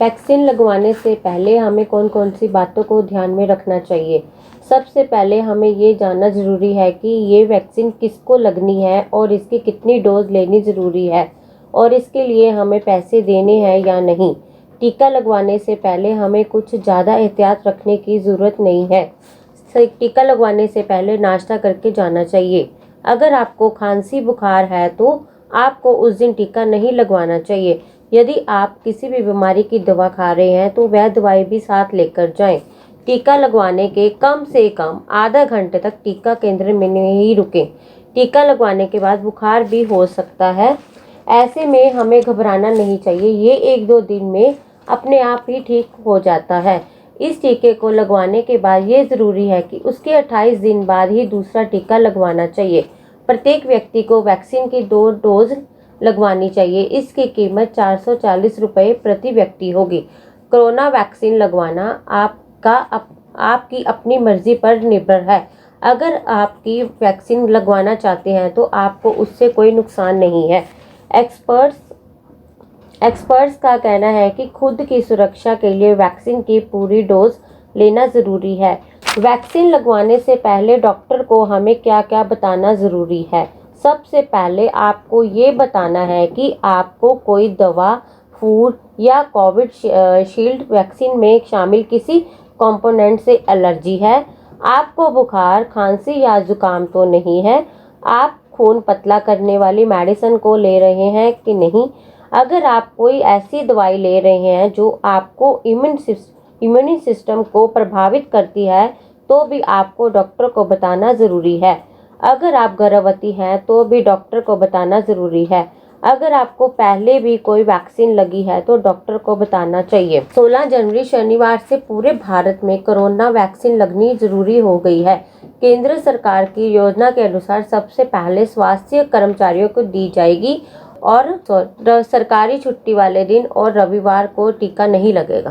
Vaccine लगवाने से पहले हमें कौन कौन सी बातों को ध्यान में रखना चाहिए। सबसे पहले हमें ये जानना ज़रूरी है कि ये वैक्सीन किसको लगनी है और इसकी कितनी डोज लेनी ज़रूरी है और इसके लिए हमें पैसे देने हैं या नहीं। टीका लगवाने से पहले हमें कुछ ज़्यादा एहतियात रखने की ज़रूरत नहीं है। टीका लगवाने से पहले नाश्ता करके जाना चाहिए। अगर आपको खांसी बुखार है तो आपको उस दिन टीका नहीं लगवाना चाहिए। यदि आप किसी भी बीमारी की दवा खा रहे हैं तो वह दवाई भी साथ लेकर जाएं। टीका लगवाने के कम से कम आधा घंटे तक टीका केंद्र में नहीं रुकें। टीका लगवाने के बाद बुखार भी हो सकता है, ऐसे में हमें घबराना नहीं चाहिए। ये 1-2 दिन में अपने आप ही ठीक हो जाता है। इस टीके को लगवाने के बाद ये ज़रूरी है कि उसके 28 दिन बाद ही दूसरा टीका लगवाना चाहिए। प्रत्येक व्यक्ति को वैक्सीन की 2 डोज लगवानी चाहिए। इसकी कीमत 440 रुपये प्रति व्यक्ति होगी। कोरोना वैक्सीन लगवाना आपकी अपनी मर्जी पर निर्भर है। अगर आपकी वैक्सीन लगवाना चाहते हैं तो आपको उससे कोई नुकसान नहीं है। एक्सपर्ट्स का कहना है कि खुद की सुरक्षा के लिए वैक्सीन की पूरी डोज लेना ज़रूरी है। वैक्सीन लगवाने से पहले डॉक्टर को हमें क्या क्या बताना ज़रूरी है। सबसे पहले आपको ये बताना है कि आपको कोई दवा, फूड या कोविड शील्ड वैक्सीन में शामिल किसी कंपोनेंट से एलर्जी है। आपको बुखार, खांसी या जुकाम तो नहीं है। आप खून पतला करने वाली मेडिसिन को ले रहे हैं कि नहीं। अगर आप कोई ऐसी दवाई ले रहे हैं जो आपको इम्यून सिस्टम को प्रभावित करती है तो भी आपको डॉक्टर को बताना ज़रूरी है। अगर आप गर्भवती हैं तो भी डॉक्टर को बताना ज़रूरी है। अगर आपको पहले भी कोई वैक्सीन लगी है तो डॉक्टर को बताना चाहिए। 16 जनवरी शनिवार से पूरे भारत में कोरोना वैक्सीन लगनी ज़रूरी हो गई है। केंद्र सरकार की योजना के अनुसार सबसे पहले स्वास्थ्य कर्मचारियों को दी जाएगी और सरकारी छुट्टी वाले दिन और रविवार को टीका नहीं लगेगा।